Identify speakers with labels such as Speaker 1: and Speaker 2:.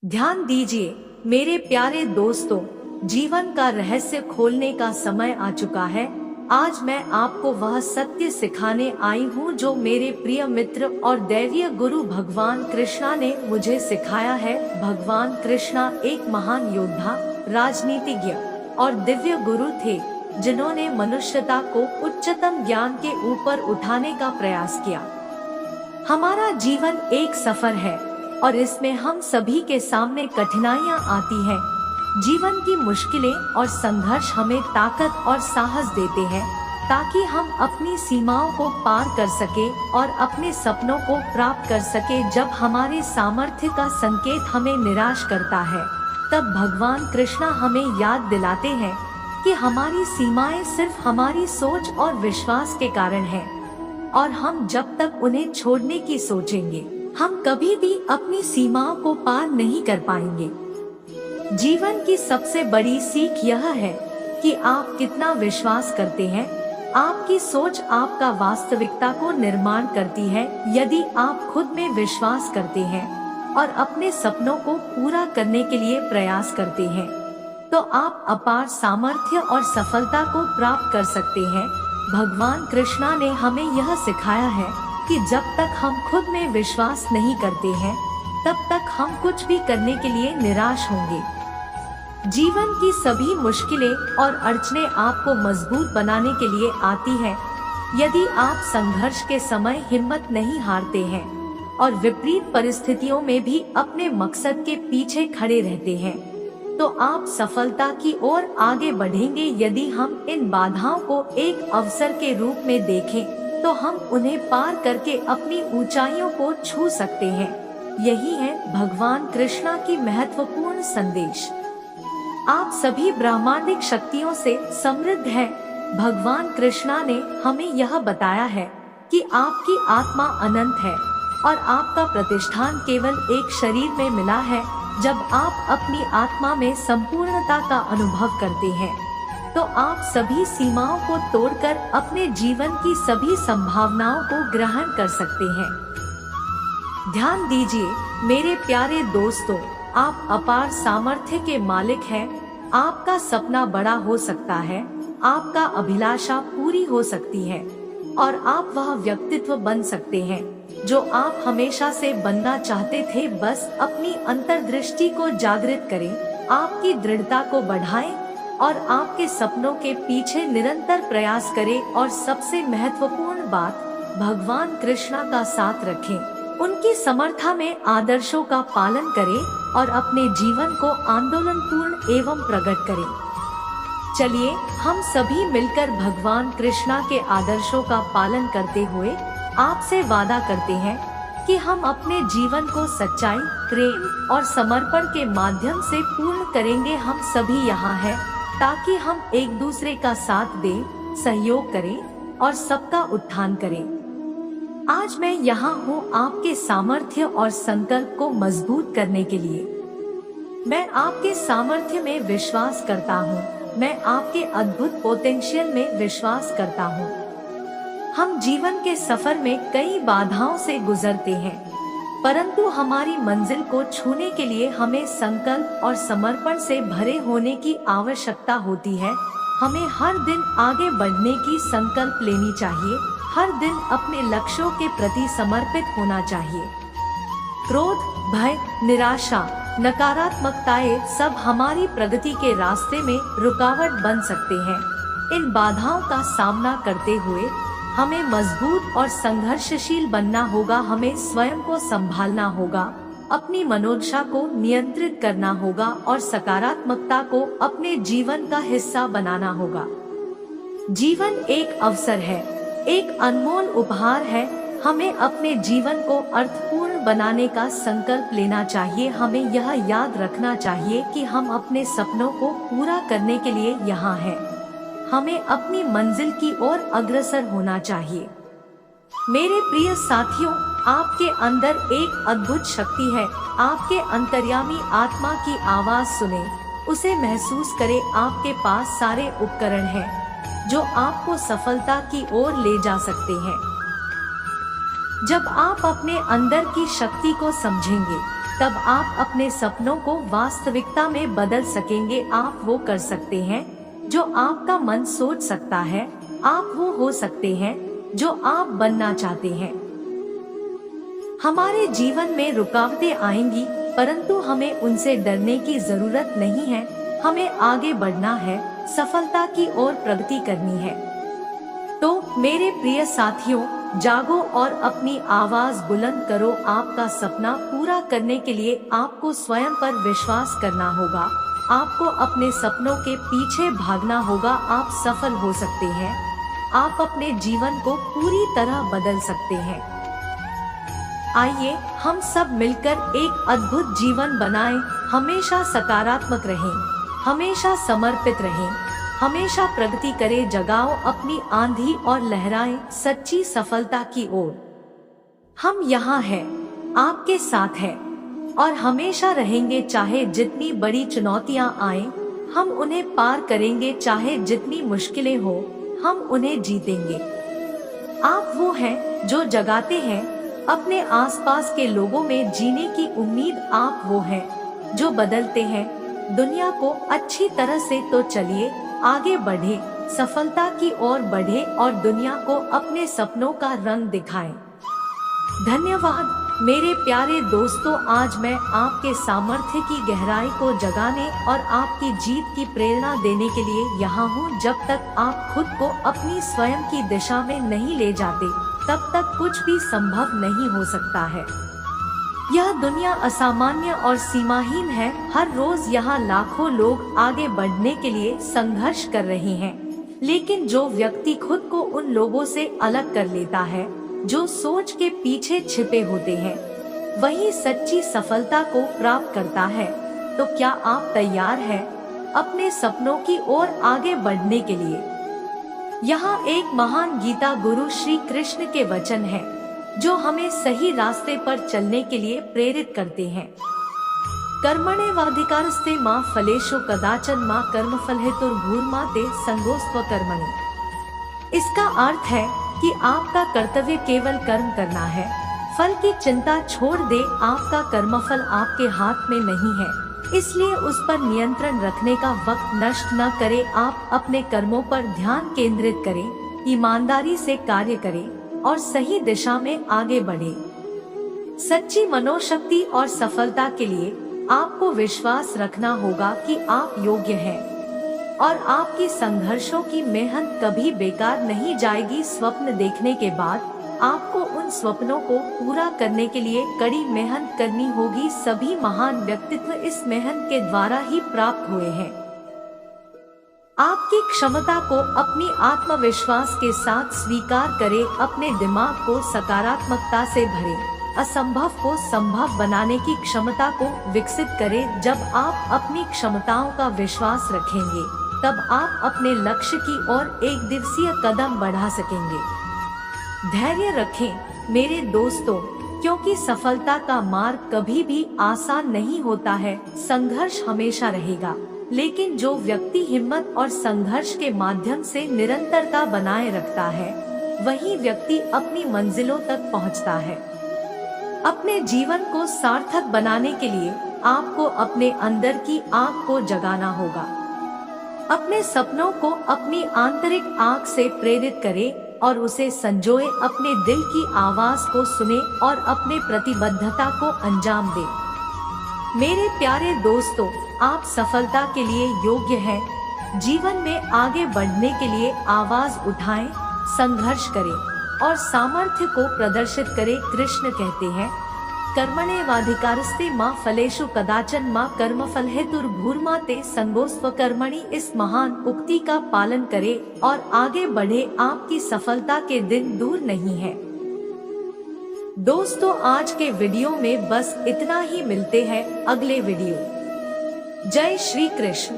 Speaker 1: ध्यान दीजिए मेरे प्यारे दोस्तों, जीवन का रहस्य खोलने का समय आ चुका है। आज मैं आपको वह सत्य सिखाने आई हूँ जो मेरे प्रिय मित्र और दैवीय गुरु भगवान कृष्णा ने मुझे सिखाया है। भगवान कृष्णा एक महान योद्धा, राजनीतिज्ञ और दिव्य गुरु थे जिन्होंने मनुष्यता को उच्चतम ज्ञान के ऊपर उठाने का प्रयास किया। हमारा जीवन एक सफर है और इसमें हम सभी के सामने कठिनाइयां आती हैं। जीवन की मुश्किलें और संघर्ष हमें ताकत और साहस देते हैं ताकि हम अपनी सीमाओं को पार कर सके और अपने सपनों को प्राप्त कर सके। जब हमारे सामर्थ्य का संकेत हमें निराश करता है, तब भगवान कृष्णा हमें याद दिलाते हैं कि हमारी सीमाएं सिर्फ हमारी सोच और विश्वास के कारण हैं, और हम जब तक उन्हें छोड़ने की सोचेंगे, हम कभी भी अपनी सीमाओं को पार नहीं कर पाएंगे। जीवन की सबसे बड़ी सीख यह है कि आप कितना विश्वास करते हैं। आपकी सोच आपका वास्तविकता को निर्माण करती है। यदि आप खुद में विश्वास करते हैं और अपने सपनों को पूरा करने के लिए प्रयास करते हैं, तो आप अपार सामर्थ्य और सफलता को प्राप्त कर सकते हैं। भगवान कृष्णा ने हमें यह सिखाया है कि जब तक हम खुद में विश्वास नहीं करते हैं, तब तक हम कुछ भी करने के लिए निराश होंगे। जीवन की सभी मुश्किलें और अड़चनें आपको मजबूत बनाने के लिए आती हैं। यदि आप संघर्ष के समय हिम्मत नहीं हारते हैं और विपरीत परिस्थितियों में भी अपने मकसद के पीछे खड़े रहते हैं, तो आप सफलता की ओर आगे बढ़ेंगे। यदि हम इन बाधाओं को एक अवसर के रूप में देखें, तो हम उन्हें पार करके अपनी ऊंचाइयों को छू सकते हैं। यही है भगवान कृष्णा की महत्वपूर्ण संदेश। आप सभी ब्रह्मांडिक शक्तियों से समृद्ध हैं। भगवान कृष्णा ने हमें यह बताया है कि आपकी आत्मा अनंत है और आपका प्रतिष्ठान केवल एक शरीर में मिला है। जब आप अपनी आत्मा में संपूर्णता का अनुभव करते हैं, तो आप सभी सीमाओं को तोड़कर अपने जीवन की सभी संभावनाओं को ग्रहण कर सकते हैं। ध्यान दीजिए मेरे प्यारे दोस्तों, आप अपार सामर्थ्य के मालिक हैं। आपका सपना बड़ा हो सकता है, आपका अभिलाषा पूरी हो सकती है और आप वह व्यक्तित्व बन सकते हैं जो आप हमेशा से बनना चाहते थे। बस अपनी अंतर्दृष्टि को जागृत करें, आपकी दृढ़ता को बढ़ाएं और आपके सपनों के पीछे निरंतर प्रयास करें। और सबसे महत्वपूर्ण बात, भगवान कृष्णा का साथ रखें, उनकी समर्था में आदर्शों का पालन करें और अपने जीवन को आंदोलनपूर्ण एवं प्रकट करें। चलिए हम सभी मिलकर भगवान कृष्णा के आदर्शों का पालन करते हुए आपसे वादा करते हैं कि हम अपने जीवन को सच्चाई, प्रेम और समर्पण के माध्यम से पूर्ण करेंगे। हम सभी यहाँ हैं ताकि हम एक दूसरे का साथ दें, सहयोग करें और सबका उत्थान करें। आज मैं यहाँ हूँ आपके सामर्थ्य और संकल्प को मजबूत करने के लिए। मैं आपके सामर्थ्य में विश्वास करता हूँ, मैं आपके अद्भुत पोटेंशियल में विश्वास करता हूँ। हम जीवन के सफर में कई बाधाओं से गुजरते हैं, परंतु हमारी मंजिल को छूने के लिए हमें संकल्प और समर्पण से भरे होने की आवश्यकता होती है। हमें हर दिन आगे बढ़ने की संकल्प लेनी चाहिए, हर दिन अपने लक्ष्यों के प्रति समर्पित होना चाहिए। क्रोध, भय, निराशा, नकारात्मकताएं सब हमारी प्रगति के रास्ते में रुकावट बन सकते हैं। इन बाधाओं का सामना करते हुए हमें मजबूत और संघर्षशील बनना होगा। हमें स्वयं को संभालना होगा, अपनी मनोदशा को नियंत्रित करना होगा और सकारात्मकता को अपने जीवन का हिस्सा बनाना होगा। जीवन एक अवसर है, एक अनमोल उपहार है। हमें अपने जीवन को अर्थपूर्ण बनाने का संकल्प लेना चाहिए। हमें यह याद रखना चाहिए कि हम अपने सपनों को पूरा करने के लिए यहाँ हैं। हमें अपनी मंजिल की ओर अग्रसर होना चाहिए। मेरे प्रिय साथियों, आपके अंदर एक अद्भुत शक्ति है। आपके अंतर्यामी आत्मा की आवाज सुने, उसे महसूस करें। आपके पास सारे उपकरण हैं जो आपको सफलता की ओर ले जा सकते हैं। जब आप अपने अंदर की शक्ति को समझेंगे, तब आप अपने सपनों को वास्तविकता में बदल सकेंगे। आप वो कर सकते हैं जो आपका मन सोच सकता है। आप वो हो सकते हैं जो आप बनना चाहते हैं। हमारे जीवन में रुकावटें आएंगी, परंतु हमें उनसे डरने की जरूरत नहीं है। हमें आगे बढ़ना है, सफलता की ओर प्रगति करनी है। तो मेरे प्रिय साथियों, जागो और अपनी आवाज बुलंद करो। आपका सपना पूरा करने के लिए आपको स्वयं पर विश्वास करना होगा। आपको अपने सपनों के पीछे भागना होगा। आप सफल हो सकते हैं। आप अपने जीवन को पूरी तरह बदल सकते हैं। आइए हम सब मिलकर एक अद्भुत जीवन बनाएं। हमेशा सकारात्मक रहें, हमेशा समर्पित रहें, हमेशा प्रगति करें। जगाओ अपनी आंधी और लहराएं सच्ची सफलता की ओर। हम यहाँ हैं, आपके साथ हैं और हमेशा रहेंगे। चाहे जितनी बड़ी चुनौतियां आएं, हम उन्हें पार करेंगे। चाहे जितनी मुश्किलें हो, हम उन्हें जीतेंगे। आप वो हैं जो जगाते हैं अपने आसपास के लोगों में जीने की उम्मीद। आप वो हैं जो बदलते हैं दुनिया को अच्छी तरह से। तो चलिए आगे बढ़े, सफलता की ओर बढ़े और दुनिया को अपने सपनों का रंग दिखाएं। धन्यवाद मेरे प्यारे दोस्तों। आज मैं आपके सामर्थ्य की गहराई को जगाने और आपकी जीत की प्रेरणा देने के लिए यहाँ हूँ। जब तक आप खुद को अपनी स्वयं की दिशा में नहीं ले जाते, तब तक कुछ भी संभव नहीं हो सकता है। यह दुनिया असामान्य और सीमाहीन है। हर रोज यहाँ लाखों लोग आगे बढ़ने के लिए संघर्ष कर रहे हैं, लेकिन जो व्यक्ति खुद को उन लोगों से अलग कर लेता है जो सोच के पीछे छिपे होते हैं, वही सच्ची सफलता को प्राप्त करता है। तो क्या आप तैयार हैं अपने सपनों की ओर आगे बढ़ने के लिए? यहाँ एक महान गीता गुरु श्री कृष्ण के वचन हैं, जो हमें सही रास्ते पर चलने के लिए प्रेरित करते हैं। कर्मण्येवाधिकारस्ते मा फलेषु कदाचन मा कर्मफल हेतुर्भूर्मा ते संगोस्त्व कर्मणि। इसका अर्थ है कि आपका कर्तव्य केवल कर्म करना है, फल की चिंता छोड़ दे। आपका कर्मफल आपके हाथ में नहीं है, इसलिए उस पर नियंत्रण रखने का वक्त नष्ट न करें। आप अपने कर्मों पर ध्यान केंद्रित करें, ईमानदारी से कार्य करें और सही दिशा में आगे बढ़े। सच्ची मनोशक्ति और सफलता के लिए आपको विश्वास रखना होगा कि आप योग्य हैं और आपकी संघर्षों की मेहनत कभी बेकार नहीं जाएगी। स्वप्न देखने के बाद आपको उन स्वप्नों को पूरा करने के लिए कड़ी मेहनत करनी होगी। सभी महान व्यक्तित्व इस मेहनत के द्वारा ही प्राप्त हुए हैं। आपकी क्षमता को अपनी आत्मविश्वास के साथ स्वीकार करें। अपने दिमाग को सकारात्मकता से भरें। असंभव को संभव बनाने की क्षमता को विकसित करें। जब आप अपनी क्षमताओं का विश्वास रखेंगे, तब आप अपने लक्ष्य की ओर एक दिवसीय कदम बढ़ा सकेंगे। धैर्य रखें मेरे दोस्तों, क्योंकि सफलता का मार्ग कभी भी आसान नहीं होता है। संघर्ष हमेशा रहेगा, लेकिन जो व्यक्ति हिम्मत और संघर्ष के माध्यम से निरंतरता बनाए रखता है, वही व्यक्ति अपनी मंजिलों तक पहुंचता है। अपने जीवन को सार्थक बनाने के लिए आपको अपने अंदर की आग को जगाना होगा। अपने सपनों को अपनी आंतरिक आग से प्रेरित करें और उसे संजोए। अपने दिल की आवाज को सुने और अपने प्रतिबद्धता को अंजाम दें। मेरे प्यारे दोस्तों, आप सफलता के लिए योग्य हैं। जीवन में आगे बढ़ने के लिए आवाज उठाएं, संघर्ष करें और सामर्थ्य को प्रदर्शित करें। कृष्ण कहते हैं, कर्मण्येवाधिकारस्ते मा फलेषु कदाचन मा कर्मफल हेतुर्भूर्मा ते संगोस्त्व कर्मणि। इस महान उक्ति का पालन करें और आगे बढ़े। आपकी सफलता के दिन दूर नहीं है। दोस्तों, आज के वीडियो में बस इतना ही। मिलते हैं अगले वीडियो। जय श्री कृष्ण।